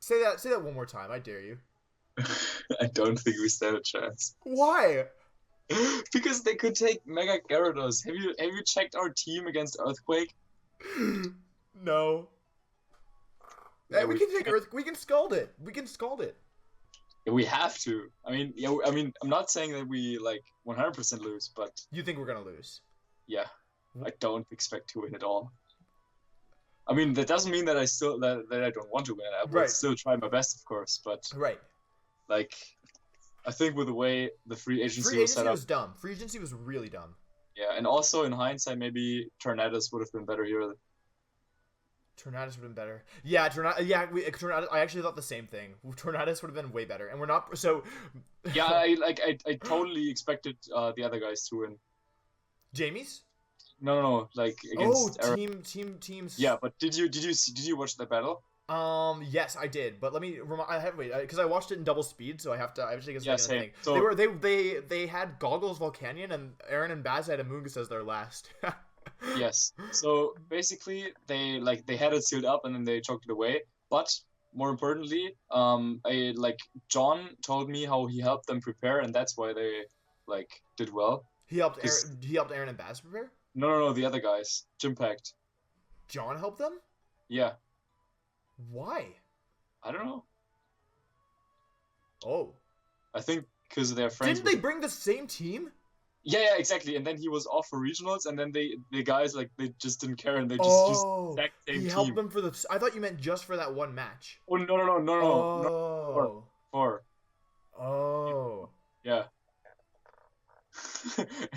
Say that one more time. I dare you. I don't think we stand a chance. Why? Because they could take Mega Gyarados. Have you checked our team against Earthquake? No. Yeah, Hey, we can take Earth. We can scald it. We can scald it. Yeah, we have to. I mean, yeah. I mean, I'm not saying that we like 100% lose, but You think we're gonna lose? yeah, I don't expect to win at all. I mean, that doesn't mean that I don't want to win. I will Right. still try my best, of course. But Right. like, I think with the way the free agency Free was set agency up, was dumb. Free agency was really dumb. yeah, and also in hindsight, maybe Tornadus would have been better here. Tornadus would have been better. Yeah, Tornadus. I actually thought the same thing. Tornadus would have been way better, and we're not. So. Yeah, I totally expected the other guys to win. Jamie's. No, like against teams. Yeah, but did you watch the battle? Yes, I did, but let me because I watched it in double speed, so I have to take a second to same. think. So, they had Goggles Volcanion, and Aaron and Baz had Amoonguss as their last. yes. So basically, they had it sealed up and then they choked it away. But more importantly, John told me how he helped them prepare, and that's why they did well. He helped Aaron and Baz prepare. No, the other guys, Gympact. John helped them. Yeah. Why? I don't know. Oh. I think because they're friends. Didn't they bring the same team? Yeah, exactly. And then he was off for regionals, and then the guys they just didn't care, and they just exact same he team. helped them for the. I thought you meant just for that one match. Oh no! Oh. Four. Oh. Yeah.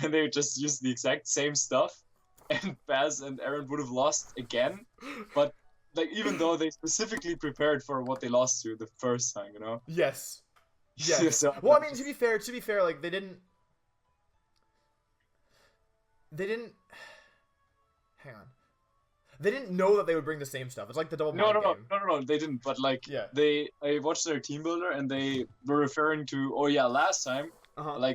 And they just used the exact same stuff, and Baz and Aaron would have lost again, but even though they specifically prepared for what they lost to the first time, you know. Yes. Yes. So, well, I mean, to be fair, like they didn't. Hang on. They didn't know that they would bring the same stuff. It's like the double mind game. No, they didn't. But yeah. I watched their team builder, and they were referring to, oh yeah, last time,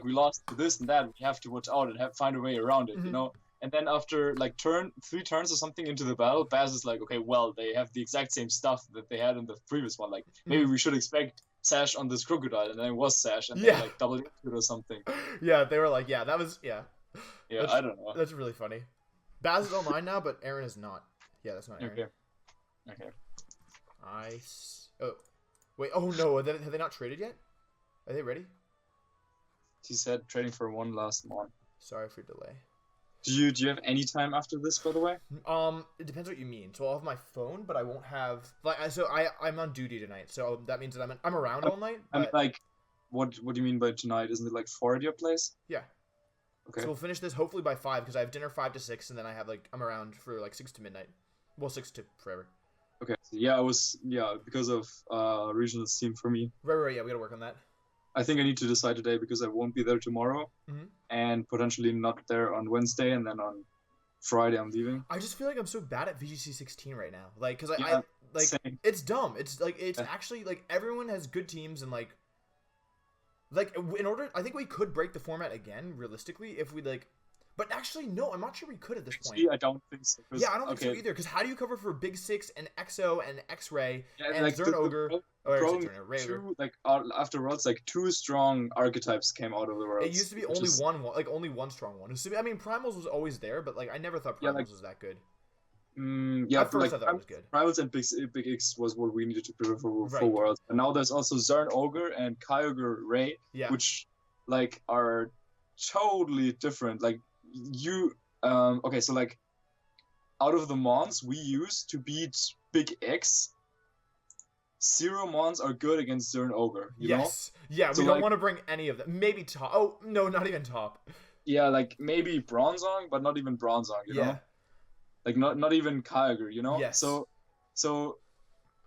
we lost to this and that. We have to watch out and find a way around it, you know. And then after 3 turns or something into the battle, Baz is like, okay, well, they have the exact same stuff that they had in the previous one. Like maybe we should expect Sash on this crocodile, and then it was Sash, and they doubled it or something. Yeah, they were like, yeah, that was Yeah, I don't know. That's really funny. Baz is online now, but Aaron is not. Yeah, that's not Aaron. Okay. Oh, wait. Oh no, have they not traded yet? Are they ready? He said trading for one last mon. Sorry for delay. Do you have any time after this, by the way? It depends what you mean. So I'll have my phone, but I won't have I'm on duty tonight, so that means that I'm around all night. But... what do you mean by tonight? Isn't it 4 at your place? Yeah. Okay. So we'll finish this hopefully by 5 because I have dinner 5 to 6, and then I have I'm around for 6 to midnight. Well, 6 to forever. Okay. So yeah, because of regional team for me. Right. Yeah, we gotta work on that. I think I need to decide today because I won't be there tomorrow, and potentially not there on Wednesday, and then on Friday I'm leaving. I just feel like I'm so bad at VGC 16 right now. Because same. It's dumb. It's actually everyone has good teams and in order, I think we could break the format again realistically if we But actually, no, I'm not sure we could at this point. I don't think so. Yeah, I don't think so either. Because how do you cover for Big Six and EXO and X-Ray and Zern Ogre? Afterwards, 2 strong archetypes came out of the world. It used to be only one strong one. I mean, Primals was always there, but I never thought Primals was that good. At first I thought it was good. Primals and Big X was what we needed to prepare for Worlds. And now there's also Zern Ogre and Kyogre Ray, which are totally different. Out of the mons we use to beat Big X, 0 mons are good against Zern Ogre. You know? Yeah, we don't want to bring any of them. Maybe top. Oh, no, not even top. Yeah, maybe Bronzong, but not even Bronzong, you know? Not even Kyogre, you know? Yes. So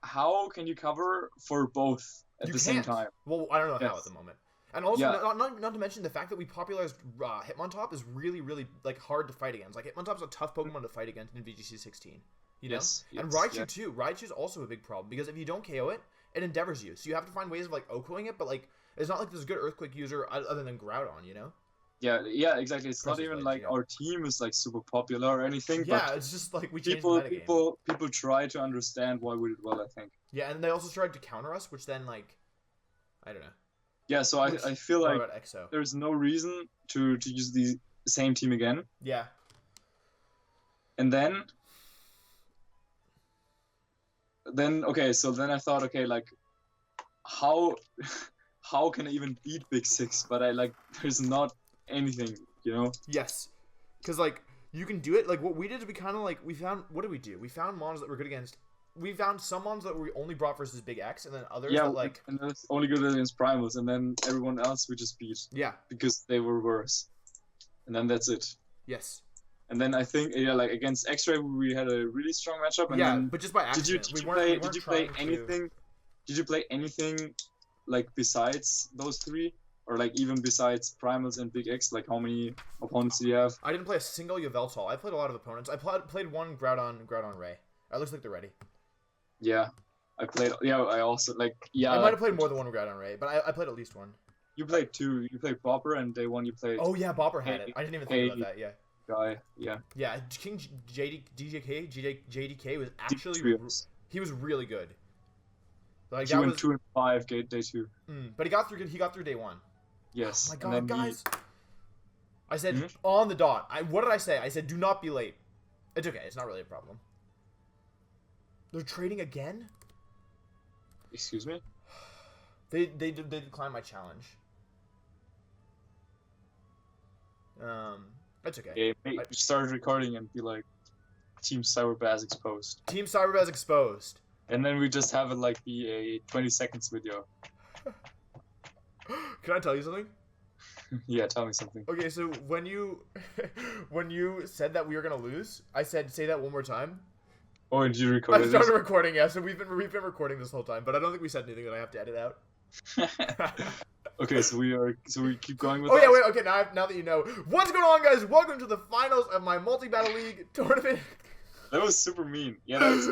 how can you cover for both at the same time? Well, I don't know how at the moment. And also, not to mention the fact that we popularized Hitmontop is really, really hard to fight against. Hitmontop's a tough Pokemon to fight against in VGC 16. You know? And Raichu too. Raichu's also a big problem because if you don't KO it, it endeavors you. So you have to find ways of OHKOing it, but it's not there's a good Earthquake user other than Groudon, you know? Yeah, exactly. It's not even like our team is like super popular or anything. Yeah, but it's just like we changed the metagame. People try to understand why we did well, I think. Yeah, and they also tried to counter us, which then like, I don't know. Yeah, so I feel like there's no reason to use the same team again. Yeah. And then okay, so then I thought, okay, like how can I even beat Big Six? But there's not anything, you know? Yes, because like you can do it. Like what we did is we kind of like we found, what did we do? We found mons that were good against. We found some mons that we only brought versus Big X, and then others that like. And that's only good against primals, and then everyone else we just beat. Yeah. Because they were worse, and then that's it. Yes. And then I think like against X-Ray we had a really strong matchup. And then, but just by accident. Did you play anything like besides those three? Or like even besides Primals and Big X, like how many opponents do you have? I didn't play a single Yveltal. I played a lot of opponents. I played one Groudon Ray. It looks like they're ready. Yeah, I played. Yeah, I also like. Yeah, I might have played more than one Groudon Ray, but I played at least one. You played two. You played Bopper, and day one you played. Oh yeah, Bopper had it. I didn't even think about that. Yeah. Guy. Yeah. Yeah, King JDK was actually he was really good. Like he went 2 and 5 day 2. But he got through day 1. Yes. Oh my god, guys! I said on the dot. What did I say? I said do not be late. It's okay. It's not really a problem. They're trading again? Excuse me? They declined my challenge. That's okay. Yeah, start recording and be like, Team Cyberbaz exposed. Team Cyberbaz exposed. And then we just have it like be a 20 seconds video. Can I tell you something? Yeah, tell me something. Okay, so when you said that we were gonna lose, I said say that one more time. Oh, and you recorded? I started recording, yeah. So we've been recording this whole time, but I don't think we said anything that I have to edit out. Okay, so we keep going with. Oh yeah, wait. Okay, now that you know what's going on, guys. Welcome to the finals of my multi-battle league tournament. That was super mean. Yeah, that's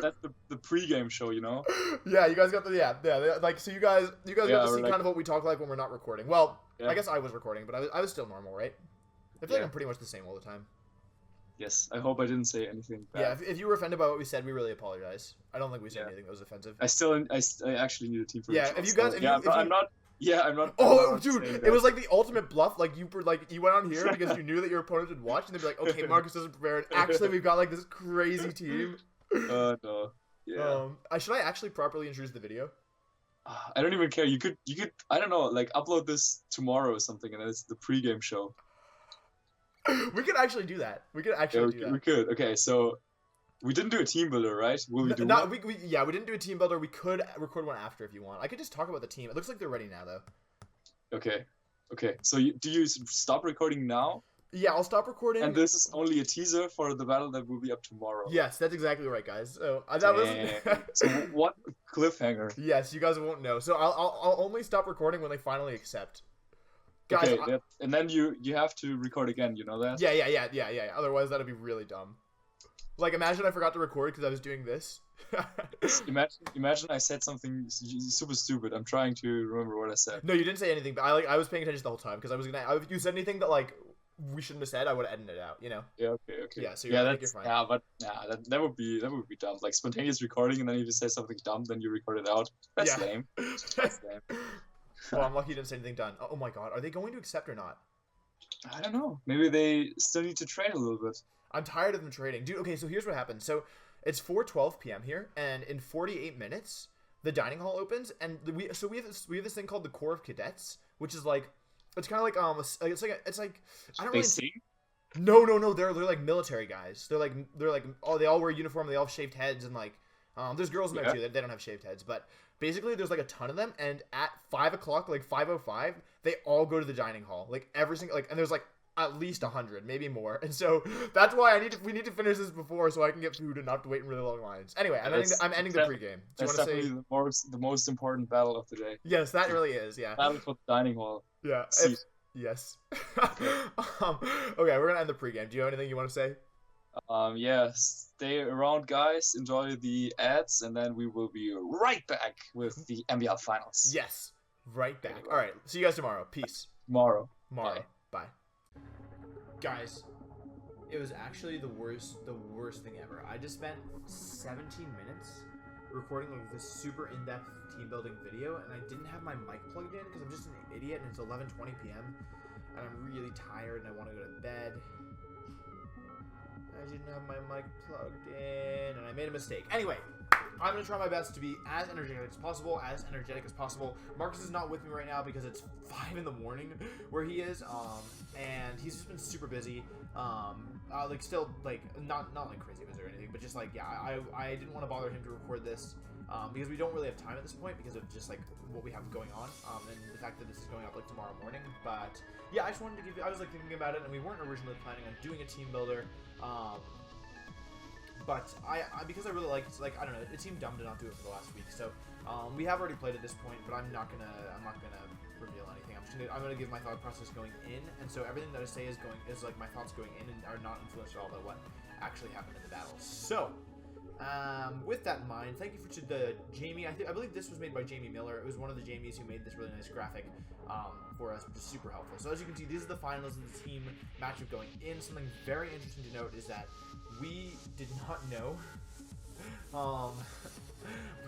the pregame show, you know. Yeah, you guys got the like. So you guys got to see kind of what we talk like when we're not recording. Well, yeah. I guess I was recording, but I was still normal, right? I feel like I'm pretty much the same all the time. Yes, I hope I didn't say anything bad. Yeah, if you were offended by what we said, we really apologize. I don't think we said anything that was offensive. I actually need a team for if you guys, I'm not. Oh, dude, it was like the ultimate bluff. Like you went on here because you knew that your opponent would watch, and they'd be like, "Okay, Markus isn't prepared. Actually, we've got like this crazy team." No. Yeah. Should I actually properly introduce the video? I don't even care. You could. I don't know. Like upload this tomorrow or something, and it's the pregame show. We could actually do that. We could actually do that. We could. Okay, so we didn't do a team builder, right? Will we do one? We didn't do a team builder. We could record one after if you want. I could just talk about the team. It looks like they're ready now, though. Okay. So do you stop recording now? Yeah, I'll stop recording. And this is only a teaser for the battle that will be up tomorrow. Yes, that's exactly right, guys. So that was. So what cliffhanger? Yes, you guys won't know. So I'll only stop recording when they finally accept. Guys, okay, and then you have to record again. You know that? Yeah. Otherwise, that'd be really dumb. Like, imagine I forgot to record because I was doing this. Imagine I said something super stupid. I'm trying to remember what I said. No, you didn't say anything, but I was paying attention the whole time because I was gonna. If you said anything that like we shouldn't have said, I would have edited it out. You know? Yeah. Okay. Yeah. So you're fine. Yeah, but that would be dumb. Like spontaneous recording, and then you just say something dumb, then you record it out. That's lame. That's lame. Well, I'm lucky you didn't say anything done. Oh my god, are they going to accept or not? I don't know. Maybe they still need to train a little bit. I'm tired of them trading. Dude, okay, so here's what happened. So it's 4:12 p.m. here, and in 48 minutes, the dining hall opens, and we have this thing called the Corps of Cadets, which is like, it's kind of like, it's like, I don't really... They sing? No, they're like military guys. They're like, oh, they all wear uniform, they all have shaved heads, and like, there's girls in there too, they don't have shaved heads, but basically there's like a ton of them, and at 5 o'clock, like 5:05, they all go to the dining hall, like every single, like, and there's like at least 100, maybe more, and so that's why we need to finish this before so I can get food and not have to wait in really long lines. Anyway, I'm ending the pregame. That's definitely the most important battle of the day. Yes, that really is. Yeah. Battle for the dining hall. Yeah. Yes. Okay, we're gonna end the pregame. Do you have anything you want to say? Yeah, stay around, guys. Enjoy the ads, and then we will be right back with the MBL Finals. Yes, right back. All right, see you guys tomorrow. Peace. Tomorrow. Bye. Guys, it was actually the worst thing ever. I just spent 17 minutes recording like this super in-depth team building video, and I didn't have my mic plugged in because I'm just an idiot, and it's 11:20 p.m. and I'm really tired and I want to go to bed. I didn't have my mic plugged in, and I made a mistake. Anyway, I'm going to try my best to be as energetic as possible. Markus is not with me right now because it's 5 in the morning where he is, and he's just been super busy. Like, still, like, not like crazy busy or anything, but just, like, yeah, I didn't want to bother him to record this, because we don't really have time at this point because of just, like, what we have going on, and the fact that this is going up, like, tomorrow morning. But, yeah, I just wanted to give you, I was, like, thinking about it, and we weren't originally planning on doing a team builder, but because I really liked, like, I don't know, it seemed dumb to not do it for the last week, so, we have already played at this point, but I'm not gonna reveal anything. I'm gonna give my thought process going in, and so everything that I say is like my thoughts going in and are not influenced at all by what actually happened in the battle. So, with that in mind, thank you to the Jamie. I believe this was made by Jamie Miller. It was one of the Jamies who made this really nice graphic for us, which is super helpful. So as you can see, these are the finals of the team matchup going in. Something very interesting to note is that we did not know.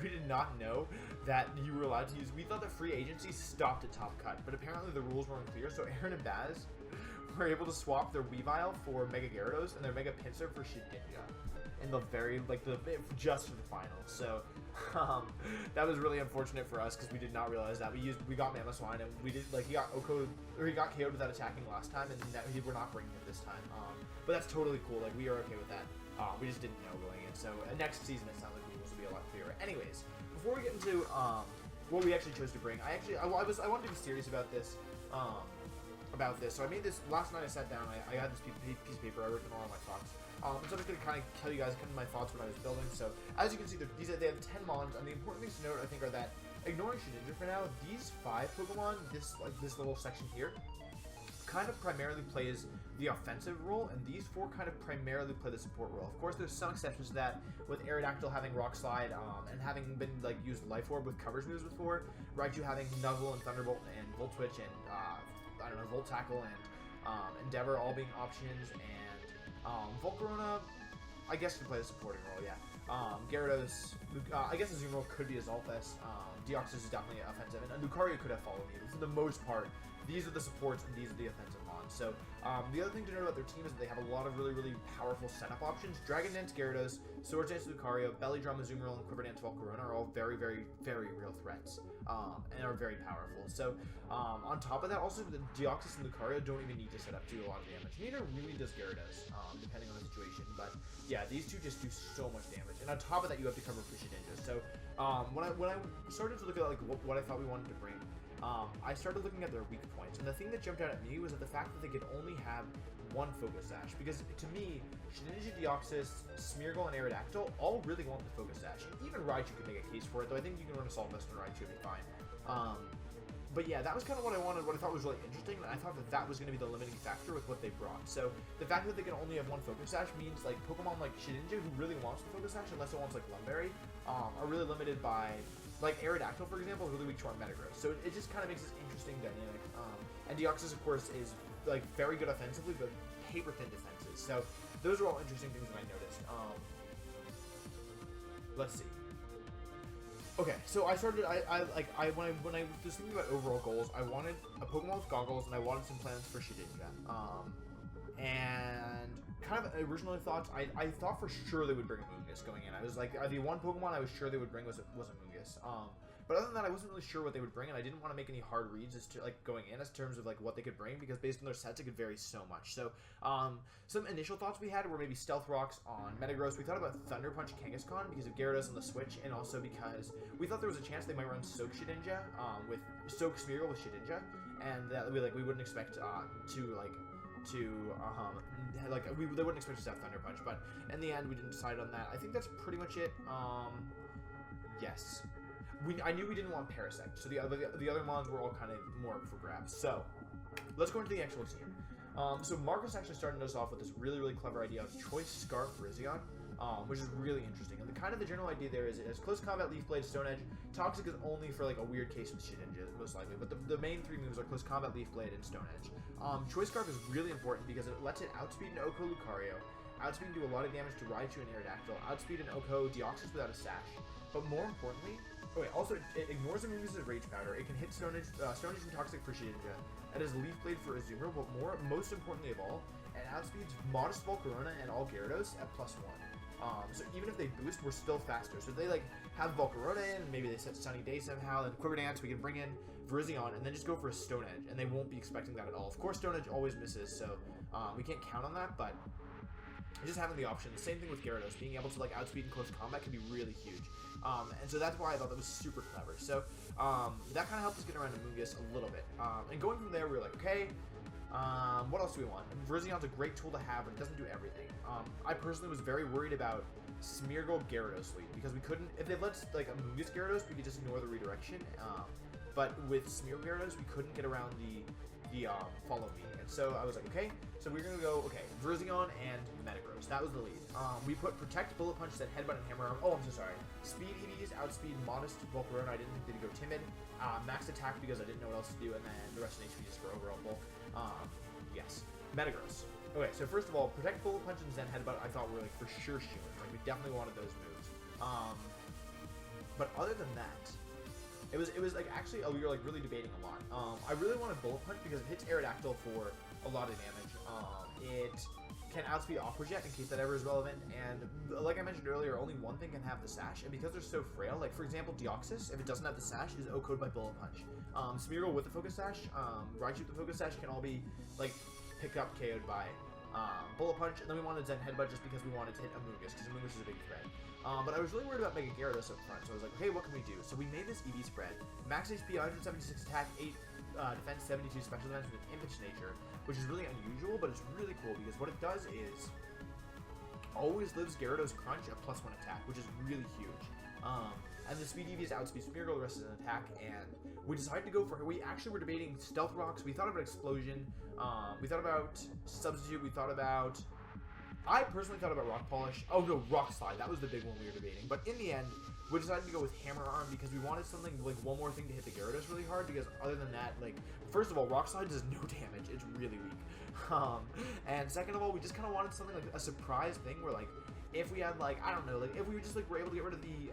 We did not know that you were allowed to use. We thought that free agency stopped at top cut, but apparently the rules weren't clear. So Aaron and Baz were able to swap their Weavile for Mega Gyarados and their Mega Pinsir for Shedinja in the very just for the finals. So that was really unfortunate for us because we did not realize that we got Mamoswine, and we did he got KO'd without attacking last time, and we're not bringing it this time. But that's totally cool. Like, we are okay with that. We just didn't know going in. So next season it sounds like the rules will be a lot clearer. Anyways, before we get into what we actually chose to bring, I wanted to be serious about this. So I made this last night. I sat down. I had this piece of paper. I wrote down all my thoughts. So I'm just gonna kind of tell you guys my thoughts when I was building. So as you can see, they have 10 mons, and the important things to note, I think, are that ignoring Shedinja for now, these 5 Pokemon, this little section here, kind of primarily plays the offensive role, and these 4 kind of primarily play the support role. Of course, there's some exceptions to that, with Aerodactyl having Rock Slide, and having been used Life Orb with coverage moves before, Raichu having Nuggle and Thunderbolt and Volt Switch and I don't know, Volt Tackle and Endeavor all being options, and Volcarona, I guess, could play the supporting role, yeah. Gyarados, I guess Azumarill could be a Zolfest. Deoxys is definitely offensive, and Lucario could have followed me. But for the most part, these are the supports and these are the offensive mons. So the other thing to note about their team is that they have a lot of really, really powerful setup options. Dragon Dance Gyarados, Swords Dance Lucario, Belly Drum Azumarill, and Quiver Dance Volcarona are all very, very, very real threats, and are very powerful. So on top of that, also the Deoxys and Lucario don't even need to set up to do a lot of damage. Neither really does Gyarados, depending on the situation. But yeah, these two just do so much damage. And on top of that, you have to cover for Shedinja. So when I started to look at what I thought we wanted to bring, I started looking at their weak points, and the thing that jumped out at me was that the fact that they could only have one Focus Sash, because to me, Shedinja, Deoxys, Smeargle, and Aerodactyl all really want the Focus Sash. Even Raichu could make a case for it, though I think you can run a Assault Vest on Raichu and be fine. But yeah, that was kind of what I wanted, what I thought was really interesting, and I thought that was going to be the limiting factor with what they brought. So the fact that they can only have one Focus Sash means Pokemon like Shedinja, who really wants the Focus Sash, unless it wants Lumberry, are really limited by. Aerodactyl, for example, is really weak to our Metagross, so it just kind of makes this interesting dynamic. And Deoxys, of course, is very good offensively, but paper-thin defenses. So those are all interesting things that I noticed. Let's see. Okay, so I started. When I was thinking about overall goals, I wanted a Pokemon with goggles, and I wanted some plans for Shedinja. And kind of originally thoughts, I thought for sure they would bring a Moongus going in. I was like, the one Pokemon I was sure they would bring was a Moongus. But other than that, I wasn't really sure what they would bring, and I didn't want to make any hard reads as to going in as terms of what they could bring, because based on their sets, it could vary so much. So some initial thoughts we had were maybe Stealth Rocks on Metagross. We thought about Thunder Punch Kangaskhan because of Gyarados on the Switch, and also because we thought there was a chance they might run Soak Shedinja with Soak Smeargle with Shedinja, and that we wouldn't expect they wouldn't expect us to have Thunder Punch, but in the end we didn't decide on that. I think that's pretty much it. Yes. I knew we didn't want Parasect, so the other mons were all kind of more up for grabs. So, let's go into the actual team. So Markus actually started us off with this really, really clever idea of Choice Scarf Rizion, which is really interesting. And kind of the general idea there is Close Combat, Leaf Blade, Stone Edge. Toxic is only for like a weird case with shit ninjas, most likely. But the main 3 moves are Close Combat, Leaf Blade, and Stone Edge. Choice Scarf is really important because it lets it outspeed an Oko Lucario, outspeed and do a lot of damage to Raichu and Aerodactyl, outspeed an Oko Deoxys without a sash. But more importantly, also it ignores the moves as Rage Powder. It can hit Stone Edge and Toxic for Shedinja. It has Leaf Blade for Azumarill, but most importantly of all, it outspeeds Modest Volcarona and all Gyarados at +1. So even if they boost, we're still faster. So if they like have Volcarona in, maybe they set Sunny Day somehow, and Quiver Dance, we can bring in Virizion and then just go for a Stone Edge, and they won't be expecting that at all. Of course, Stone Edge always misses, so we can't count on that, but just having the option. The same thing with Gyarados, being able to like outspeed in close combat can be really huge. And so that's why I thought that was super clever. So that kind of helped us get around Amoonguss a little bit. And going from there, we were like, okay, what else do we want? Virzion's a great tool to have, but it doesn't do everything. I personally was very worried about Smeargle Gyarados lead, because we couldn't, if they let like Amoonguss Gyarados, we could just ignore the redirection. But with Smeargle Gyarados, we couldn't get around the follow me. And so I was like, okay, so we're gonna go, okay, Virizion and Metagross. That was the lead. We put Protect, Bullet Punch, then Headbutt and Hammer Arm. Oh, I'm so sorry. Speed EVs, Outspeed, Modest, Volcarona. I didn't think they'd go Timid. Max Attack because I didn't know what else to do, and then the rest of HP just for overall bulk. Yes. Metagross. Okay, so first of all, Protect, Bullet Punch, and Zen Headbutt I thought were like for sure shielding. Like we definitely wanted those moves. But other than that, it was like actually we were like really debating a lot. I really wanted Bullet Punch because it hits Aerodactyl for a lot of damage. It can outspeed Aqua Jet in case that ever is relevant, and like I mentioned earlier, only one thing can have the sash, and because they're so frail, like for example Deoxys, if it doesn't have the sash, is OHKO'd by Bullet Punch. Smeargle with the Focus Sash, Raichu with the Focus Sash can all be like picked up KO'd by Bullet Punch, and then we wanted Zen Headbutt just because we wanted to hit Amoonguss, because Amoonguss is a big threat. But I was really worried about Mega Gyarados up front, so I was like, okay, what can we do? So we made this EV spread. Max HP, 176 attack, 8 defense, 72 special defense with Impish Nature, which is really unusual, but it's really cool because what it does is always lives Gyarados Crunch at +1 attack, which is really huge. And the Speed EV is outspeed Smeargle, the rest is an attack, and we decided to go for, we actually were debating Stealth Rocks, we thought about Explosion, we thought about Substitute, we thought about, I personally thought about Rock Polish. Oh no, Rock Slide. That was the big one we were debating. But in the end, we decided to go with Hammer Arm because we wanted something like one more thing to hit the Gyarados really hard. Because other than that, like first of all, Rock Slide does no damage. It's really weak. And second of all, we just kind of wanted something like a surprise thing where like if we had like I don't know, like if we were just like were able to get rid of the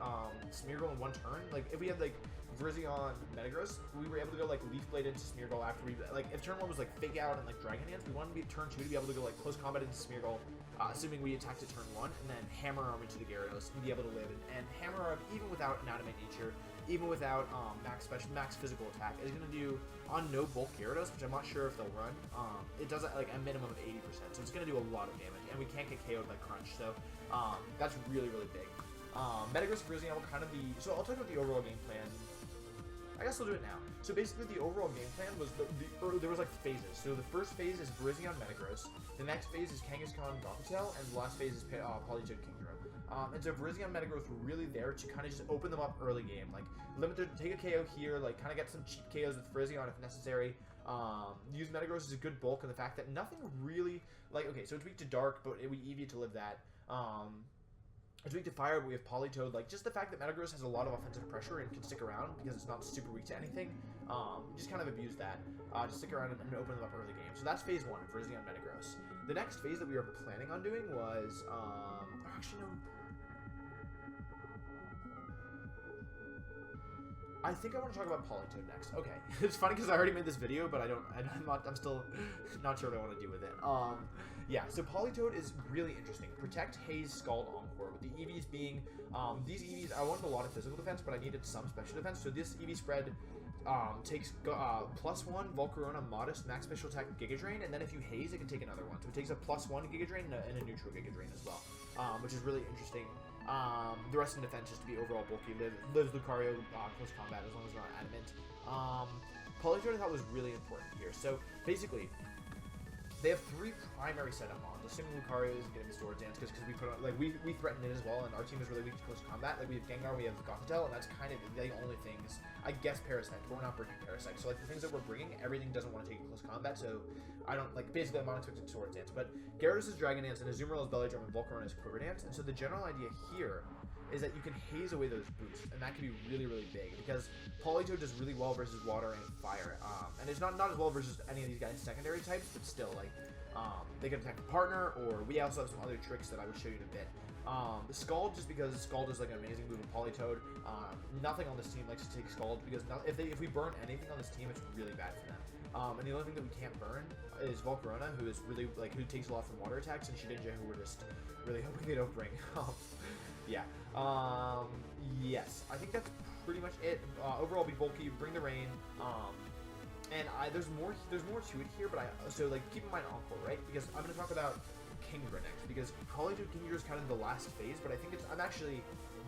Smeargle in one turn, like if we had like Virizion Metagross, we were able to go like Leaf Blade into Smeargle after we like if turn 1 was like Fake Out and like Dragon Dance, we wanted to be turn 2 to be able to go like Close Combat into Smeargle, assuming we attacked at turn 1, and then Hammer Arm into the Gyarados and be able to live. And Hammer Arm, even without an Animate Nature, even without max physical attack, is going to do on no bulk Gyarados, which I'm not sure if they'll run. It does like a minimum of 80%, so it's going to do a lot of damage, and we can't get KO'd by Crunch, so that's really big. Metagross and Virizion will kind of be. So I'll talk about the overall game plan. I guess I'll do it now. So basically, the overall game plan was there was like phases. So the first phase is Virizion Metagross. The next phase is Kangaskhan Gothitelle, and the last phase is Politoed Kingdra. And so Virizion Metagross were really there to kind of just open them up early game, like take a KO here, like kind of get some cheap KOs with Virizion if necessary. Use Metagross as a good bulk, and the fact that nothing really like okay, so it's weak to Dark, but we EV to live that. It's weak to Fire, but we have Politoed. Like, just the fact that Metagross has a lot of offensive pressure and can stick around because it's not super weak to anything, just kind of abuse that. Just stick around and open them up early game. So that's phase 1, Virizion Metagross. The next phase that we were planning on doing was, actually no. I think I want to talk about Politoed next. Okay, it's funny because I already made this video, but I'm still not sure what I want to do with it. Yeah, so Politoed is really interesting. Protect, Haze, Scald, Encore, with the EVs being, these EVs, I wanted a lot of physical defense, but I needed some special defense, so this EV spread takes +1 Volcarona, Modest, Max Special Attack, Giga Drain, and then if you Haze, it can take another one. So it takes a +1 Giga Drain and a neutral Giga Drain as well, which is really interesting. The rest in defense just to be overall bulky, lives Lucario, Close Combat, as long as we're not adamant. Politoed I thought was really important here. So basically, they have 3 primary setup mons. Assuming Lucario isn't going to be Sword Dance, because we put on, like we threatened it as well, and our team is really weak to close combat. Like we have Gengar, we have Gothitelle, and that's kind of the only things. I guess Parasect, but we're not bringing Parasect. So like the things that we're bringing, everything doesn't want to take close combat. So I don't like basically I'm not expecting Sword Dance, but Gyarados is Dragon Dance, and Azumarill is Belly Drum, and Volcarona is Quiver Dance. And so the general idea here is that you can haze away those boosts, and that can be really, really big, because Politoed does really well versus water and fire, and it's not as well versus any of these guys' secondary types, but still, like, they can attack the partner, or we also have some other tricks that I would show you in a bit. Scald, just because Scald is like an amazing move in Politoed. Nothing on this team likes to take Scald, because if we burn anything on this team, it's really bad for them. And the only thing that we can't burn is Volcarona, who is really, like, who takes a lot from water attacks, and Shedinja, who we're just really hoping they don't bring. Yeah. Yes, I think that's pretty much it. Overall, be bulky, bring the rain. And there's more to it here, but so like keep in mind Encore, right? Because I'm gonna talk about Kingdra next, because Politoed Kingdra is kind of the last phase, but I think I'm actually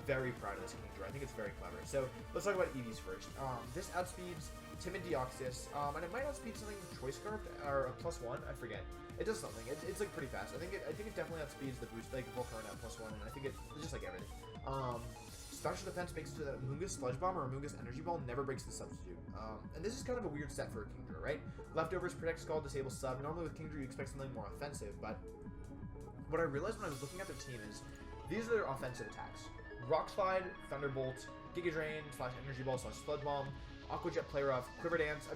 very proud of this Kingdra. I think it's very clever. So let's talk about EVs first. This outspeeds Timid Deoxys, and it might outspeed something Choice Scarf or a +1. I forget. It does something. It's like pretty fast. I think it definitely outspeeds the boost, like Volcarona at +1, and I think it's just like everything. Special defense makes it so that Mungus Sludge Bomb or Mungus Energy Ball never breaks the substitute. And this is kind of a weird set for a Kingdra, right? Leftovers, protect Scald, disable sub. Normally with Kingdra you expect something more offensive, but what I realized when I was looking at their team is these are their offensive attacks. Rock Slide, Thunderbolt, Giga Drain / Energy Ball / Sludge Bomb, Aqua Jet, Play Rough, Quiver Dance,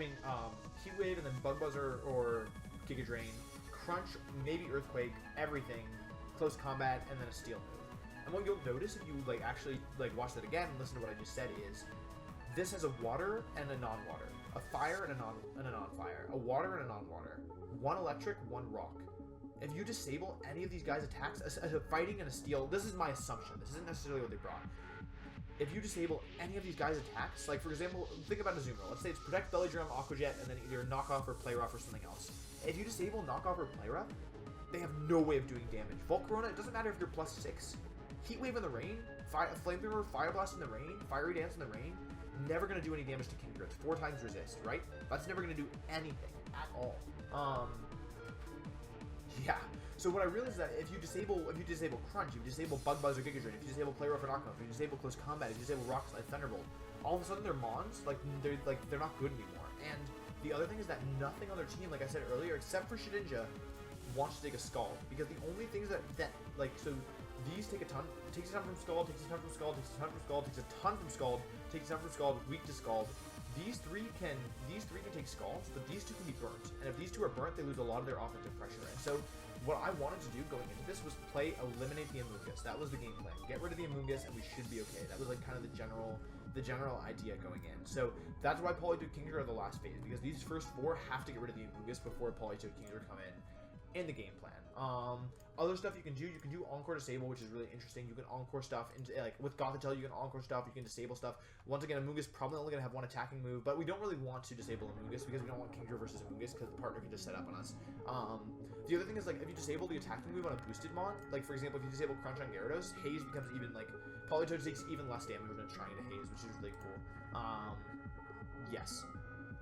Heat Wave, and then Bug Buzzer or Giga Drain, Crunch, maybe Earthquake, everything, Close Combat, and then a Steel move. And what you'll notice if you actually watch that again and listen to what I just said is this has a water and a non-water, a fire and a non-fire, a water and a non-water, one electric, one rock. If you disable any of these guys' attacks, a fighting and a steel, this is my assumption, this isn't necessarily what they brought. If you disable any of these guys' attacks, like for example, think about Azumarill. Let's say it's Protect, Belly Drum, Aqua Jet, and then either Knock Off or Play Rough or something else. If you disable Knock Off or Play Rough, they have no way of doing damage. Volcarona, it doesn't matter if you're +6. Heat Wave in the rain, Flamethrower, Fire Blast in the rain, Fiery Dance in the rain, never going to do any damage to Kingdra. It's 4 times resist, right? That's never going to do anything at all. Yeah. So what I realized is that if you disable Crunch, if you disable Bug Buzz or Giga Drain, if you disable Play Rough or Knock Off, if you disable Close Combat, if you disable Rock Slide, Thunderbolt, all of a sudden their Mons, they're not good anymore. And the other thing is that nothing on their team, like I said earlier, except for Shedinja, wants to take a Scald, because the only things that these take a ton. It takes a ton from Scald, takes a ton from Scald, takes a ton from Scald, takes a ton from Scald, takes a ton from Scald, weak to Scald. These three can take Scalds, but these two can be burnt. And if these two are burnt, they lose a lot of their offensive pressure. And so what I wanted to do going into this was eliminate the Amoonguss. That was the game plan. Get rid of the Amoonguss and we should be okay. That was like kind of the general idea going in. So that's why Politoed Kingdra are the last phase, because these first 4 have to get rid of the Amoonguss before Politoed Kingdra come in the game plan. Other stuff you can do Encore Disable, which is really interesting. You can Encore stuff into, like, with Gothitelle, you can Encore stuff, you can disable stuff. Once again, Amoonguss probably only going to have 1 attacking move, but we don't really want to disable Amoonguss because we don't want Kingdra versus Amoonguss because the partner can just set up on us. The other thing is, like, if you disable the attacking move on a boosted mon, like, for example, if you disable Crunch on Gyarados, Haze becomes even, like, Politoed takes even less damage when it's trying to Haze, which is really cool. Yes.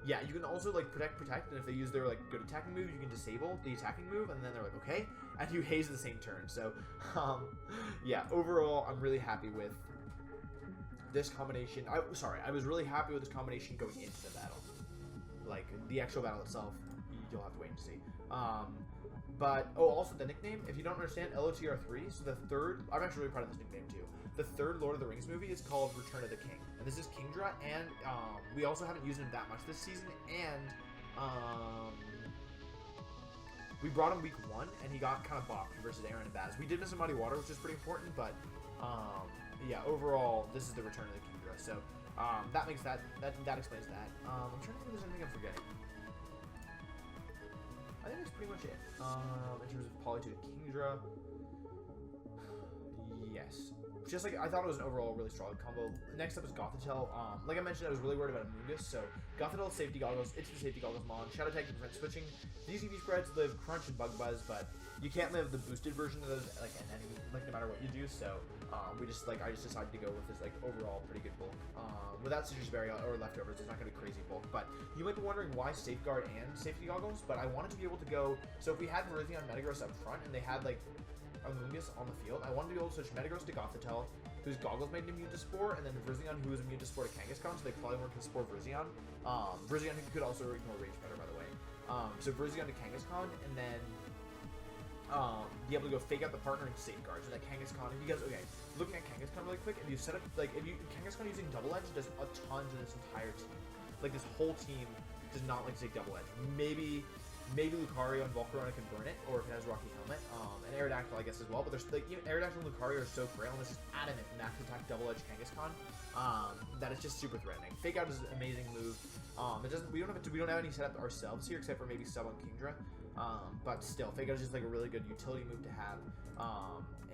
Yeah, you can also, like, protect, and if they use their, like, good attacking move, you can disable the attacking move, and then they're like, okay, and you haze the same turn. So, yeah, overall, I'm really happy with this combination. I was really happy with this combination going into the battle. Like, the actual battle itself, you'll have to wait and see. But, also the nickname, if you don't understand, LOTR3, so the third, I'm actually really proud of this nickname, too. The third Lord of the Rings movie is called Return of the King. And this is Kingdra, and we also haven't used him that much this season, and we brought him week 1, and he got kind of bopped versus Aaron and Baz. We did miss a Muddy Water, which is pretty important, but yeah, overall, this is the Return of the Kingdra. So that makes that explains that. I'm trying to think if there's anything I'm forgetting. I think that's pretty much it. In terms of Politoed Kingdra. Yes. Just like, I thought it was an overall really strong combo. Next up is Gothitelle. Like I mentioned, I was really worried about Amoonguss, so Gothitelle Safety Goggles, it's the Safety Goggles mon. Shadow Tag to prevent switching. These EV spreads live Crunch and Bug Buzz, but you can't live the boosted version of those, like, in any, like, no matter what you do, so I just decided to go with this, like, overall pretty good bulk. Without Citrus Berry or Leftovers, it's not going to be crazy bulk, but you might be wondering why Safeguard and Safety Goggles, but I wanted to be able to go, so if we had Virizion Metagross up front, and they had, like, Amoonguss on the field, I wanted to be able to switch Metagross to Gothitelle, whose Goggles made him immune to Spore, and then Virizion, who was immune to Spore to Kangaskhan, so they probably weren't going to Spore Virizion. Virizion could also ignore Rage Better, by the way. So Virizion to Kangaskhan, and then be able to go fake out the partner and safeguard. So that Kangaskhan, if you guys, okay, looking at Kangaskhan really quick, if you set up, like, Kangaskhan using double edge does a ton to this entire team. Like, this whole team does not like to take double edge. Maybe Lucario and Volcarona can burn it, or if it has Rocky Helmet, and Aerodactyl, I guess, as well. But there's, like, even Aerodactyl and Lucario are so frail, and this is adamant max attack double edge Kangaskhan, that it's just super threatening. Fake out is an amazing move. We don't have any setup ourselves here, except for maybe sub on Kingdra. But still, Fake Out is just like a really good utility move to have.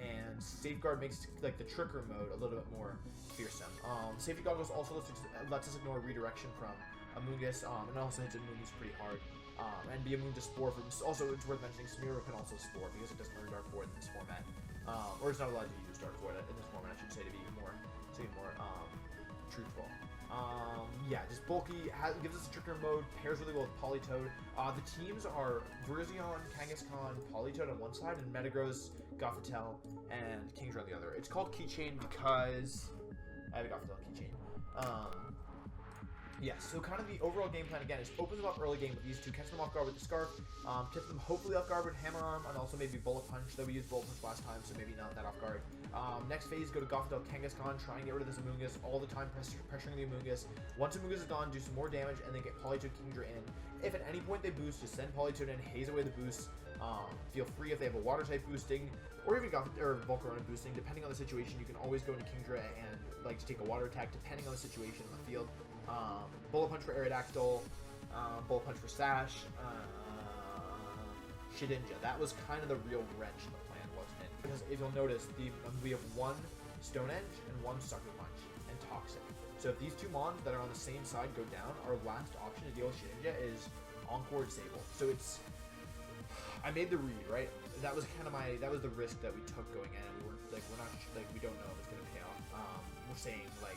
And Safeguard makes like the Tricker mode a little bit more fearsome. Safety Goggles also lets us ignore redirection from Amoonguss, and also hits Amoonguss pretty hard. And be immune to Spore. Also, it's worth mentioning Smeargle can also Spore because it doesn't learn Dark Void in this format. Or it's not allowed to use Dark Void in this format, I should say, to be more truthful. Yeah, just bulky, gives us a Tricker mode, pairs really well with Politoed. The teams are Virizion, Kangaskhan, Politoed on one side, and Metagross, Gothitelle, and Kingdra on the other. It's called Keychain because I have a Gothitelle Keychain. Yeah, so kind of the overall game plan, again, is open them up early game with these two, catch them off guard with the Scarf, catch them hopefully off guard with Hammer Arm, and also maybe Bullet Punch, though we used Bullet Punch last time, so maybe not that off guard. Next phase, go to Gothitelle, Kangaskhan, try and get rid of this Amoonguss, all the time pressuring the Amoonguss. Once Amoonguss is gone, do some more damage, and then get Politoed, Kingdra in. If at any point they boost, just send Politoed in, haze away the boost. Feel free if they have a Water type boosting, or even Volcarona boosting, depending on the situation, you can always go into Kingdra and like to take a Water attack, depending on the situation in the field. Bullet Punch for Aerodactyl, Bullet Punch for Sash, Shedinja. That was kind of the real wrench in the plan, wasn't it? Because if you'll notice, we have one Stone Edge and one Sucker Punch and Toxic. So if these two mons that are on the same side go down, our last option to deal with Shedinja is Encore Disable. So it's, I made the read, right? That was kind of that was the risk that we took going in, and we don't know if it's gonna pay off. We're saying like,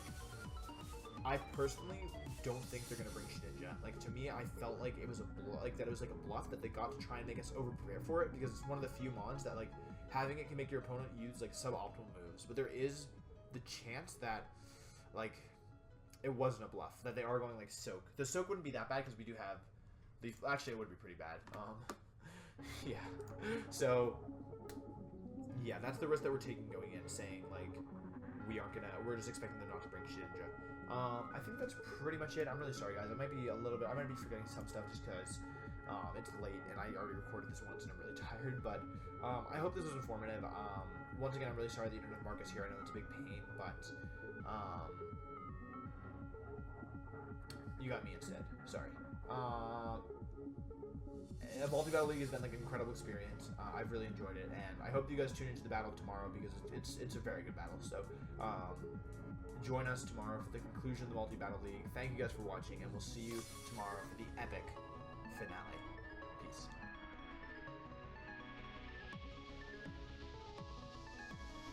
I personally don't think they're gonna bring Shedinja. Like, to me, I felt like it was a bluff that they got to try and make us over prepare for it, because it's one of the few mons that like having it can make your opponent use like suboptimal moves. But there is the chance that like it wasn't a bluff, that they are going like Soak. The Soak wouldn't be that bad because we do have the actually it would be pretty bad. Yeah. So yeah, that's the risk that we're taking going in, saying like we're just expecting them not to bring Shedinja. I think that's pretty much it. I'm really sorry, guys. I might be forgetting some stuff just because it's late and I already recorded this once and I'm really tired. But I hope this was informative. Once again, I'm really sorry that you don't have Markus here. I know it's a big pain, but you got me instead. Sorry. Multi-Battle League has been like an incredible experience. I've really enjoyed it, and I hope you guys tune into the battle tomorrow because it's a very good battle. So join us tomorrow for the conclusion of the Multi-Battle League. Thank you guys for watching, and we'll see you tomorrow for the epic finale.